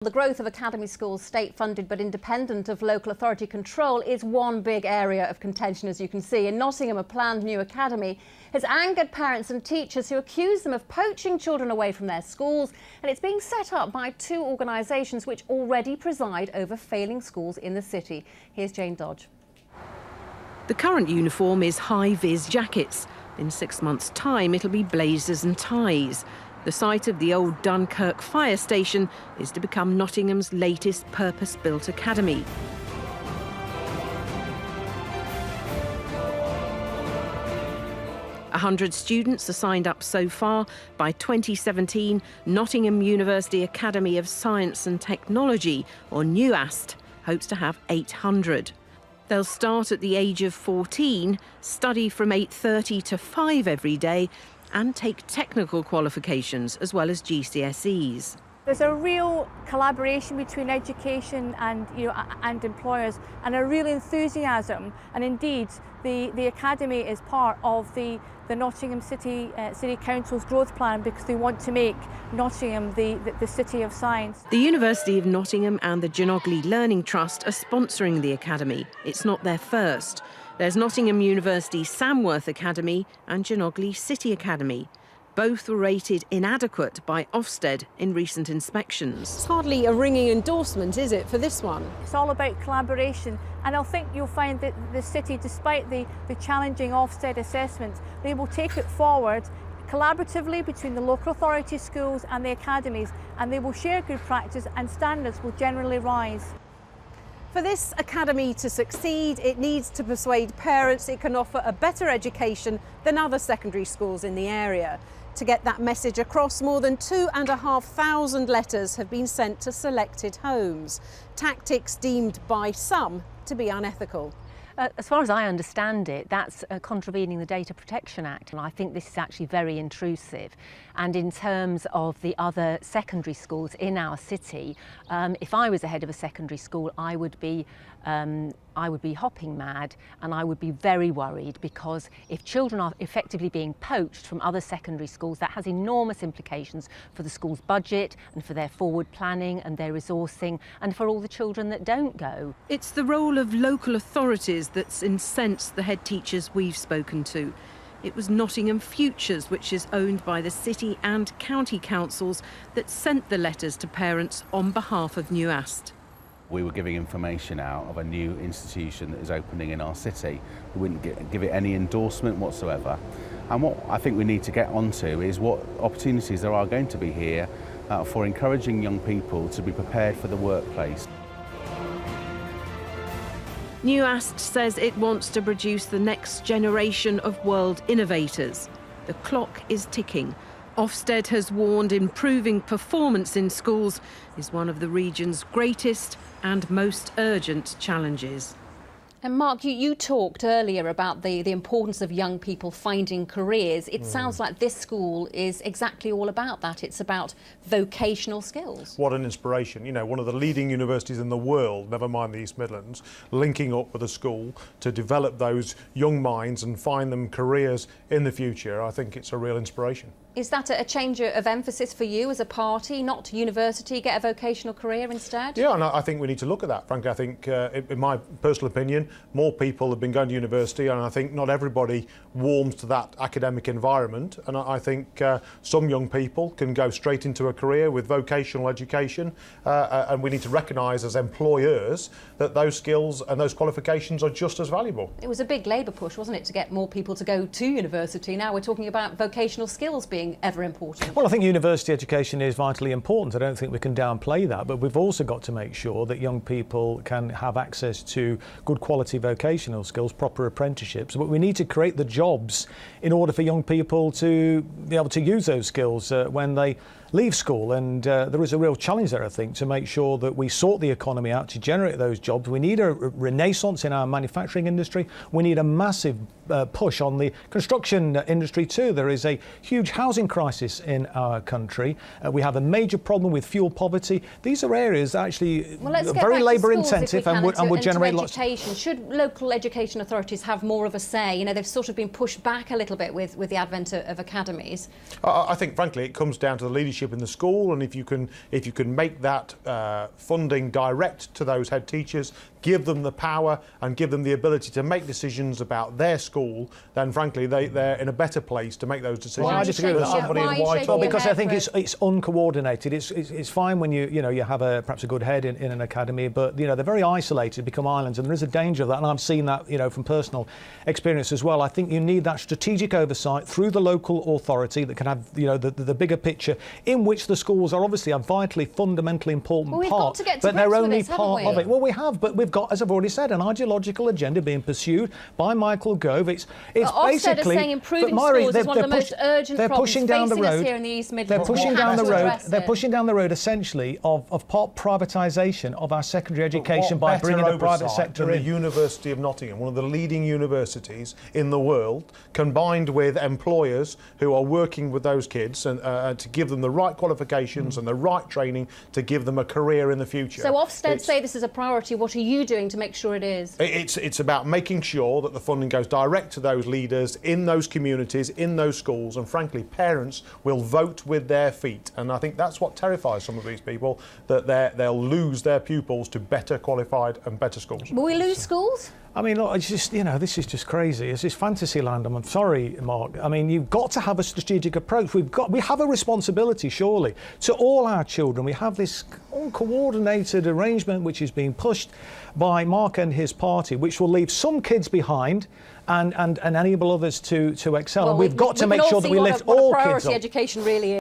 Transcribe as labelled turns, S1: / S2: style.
S1: The growth of academy schools, state-funded but independent of local authority control, is one big area of contention, as you can see. In Nottingham, a planned new academy has angered parents and teachers who accuse them of poaching children away from their schools, and it's being set up by two organisations which already preside over failing schools in the city. Here's Jane Dodge.
S2: The current uniform is high-vis jackets. In 6 months' time, it'll be blazers and ties. The site of the old Dunkirk fire station is to become Nottingham's latest purpose-built academy. A 100 students are signed up so far. By 2017, Nottingham University Academy of Science and Technology, or NUAST, hopes to have 800. They'll start at the age of 14, study from 8:30 to 5 every day, and take technical qualifications as well as GCSEs.
S3: There's a real collaboration between education and employers, and a real enthusiasm. And indeed, the academy is part of the Nottingham City Council's growth plan, because they want to make Nottingham the city of science.
S2: The University of Nottingham and the Genogly Learning Trust are sponsoring the academy. It's not their first. There's Nottingham University Samworth Academy and Genogly City Academy. Both were rated inadequate by Ofsted in recent inspections.
S4: It's hardly a ringing endorsement, is it, for this one?
S3: It's all about collaboration, and I think you'll find that the city, despite the challenging Ofsted assessments, they will take it forward collaboratively between the local authority schools and the academies, and they will share good practice, and standards will generally rise.
S4: For this academy to succeed, it needs to persuade parents it can offer a better education than other secondary schools in the area. To get that message across, more than 2,500 letters have been sent to selected homes. Tactics deemed by some to be unethical.
S5: As far as I understand it, that's contravening the Data Protection Act, and I think this is actually very intrusive. And in terms of the other secondary schools in our city, if I was the head of a secondary school, I would be hopping mad, and I would be very worried, because if children are effectively being poached from other secondary schools, that has enormous implications for the school's budget and for their forward planning and their resourcing, and for all the children that don't go.
S2: It's the role of local authorities that's incensed the head teachers we've spoken to. It was Nottingham Futures, which is owned by the city and county councils, that sent the letters to parents on behalf of NUAST.
S6: We were giving information out of a new institution that is opening in our city. We wouldn't give it any endorsement whatsoever. And what I think we need to get onto is what opportunities there are going to be here for encouraging young people to be prepared for the workplace.
S2: NUAST says it wants to produce the next generation of world innovators. The clock is ticking. Ofsted has warned improving performance in schools is one of the region's greatest and most urgent challenges.
S1: And Mark, you talked earlier about the importance of young people finding careers. It sounds like this school is exactly all about that. It's about vocational skills.
S7: What an inspiration. You know, one of the leading universities in the world, never mind the East Midlands, linking up with a school to develop those young minds and find them careers in the future. I think it's a real inspiration.
S1: Is that a change of emphasis for you as a party, not to university, get a vocational career instead?
S7: Yeah, and I think we need to look at that. Frankly, I think, in my personal opinion, more people have been going to university, and I think not everybody warms to that academic environment. And I think some young people can go straight into a career with vocational education, and we need to recognise as employers that those skills and those qualifications are just as valuable.
S1: It was a big Labour push, wasn't it, to get more people to go to university. Now we're talking about vocational skills being ever important.
S8: Well, I think university education is vitally important. I don't think we can downplay that, but we've also got to make sure that young people can have access to good quality vocational skills, proper apprenticeships. But we need to create the jobs in order for young people to be able to use those skills when they leave school, and there is a real challenge there, I think, to make sure that we sort the economy out to generate those jobs. We need a renaissance in our manufacturing industry. We need a massive push on the construction industry too. There is a huge housing crisis in our country. We have a major problem with fuel poverty. These are areas that actually are very labour intensive and would generate lots.
S1: Should local education authorities have more of a say? You know, they've sort of been pushed back a little bit with the advent of academies.
S7: I think, frankly, it comes down to the leadership leadership in the school, and if you can make that funding direct to those head teachers, give them the power and give them the ability to make decisions about their school, then frankly they're in a better place to make those decisions.
S8: Well, I disagree with
S7: somebody in white.
S8: Well, because I think it's uncoordinated. It's fine when you have perhaps a good head in an academy, but they're very isolated, become islands, and there is a danger of that. And I've seen that from personal experience as well. I think you need that strategic oversight through the local authority that can have the bigger picture, in which the schools are obviously a vitally, fundamentally important
S1: we've
S8: part,
S1: got to get to
S8: but they're
S1: grips with
S8: only
S1: this,
S8: part of it. Well, we have, but we've got, as I've already said, an ideological agenda being pursued by Michael Gove. It's
S1: Ofsted
S8: basically
S1: are saying improving
S8: Murray,
S1: schools is one of the most urgent
S8: they're
S1: problems
S8: pushing down the
S1: facing us
S8: road.
S1: here in the East Midlands.
S8: They're pushing
S1: We
S8: down
S1: have
S8: the
S1: to
S8: road.
S1: address
S8: They're
S1: it.
S8: pushing down the road essentially of part privatisation of our secondary education by bringing the private sector in.
S7: The University of Nottingham, one of the leading universities in the world, combined with employers who are working with those kids and to give them the right qualifications and the right training to give them a career in the future.
S1: So Ofsted say this is a priority. What are you doing to make sure it is?
S7: It's about making sure that the funding goes direct to those leaders in those communities, in those schools, and frankly parents will vote with their feet, and I think that's what terrifies some of these people, that they'll lose their pupils to better qualified and better schools.
S1: Will we lose schools?
S8: I mean, look, it's just, this is just crazy. It's just fantasy land. I'm sorry, Mark. I mean, you've got to have a strategic approach. We have a responsibility, surely, to all our children. We have this uncoordinated arrangement which is being pushed by Mark and his party, which will leave some kids behind and enable others to excel.
S1: Well,
S8: and we've got to make sure that we lift all kids up.
S1: What a priority education really is.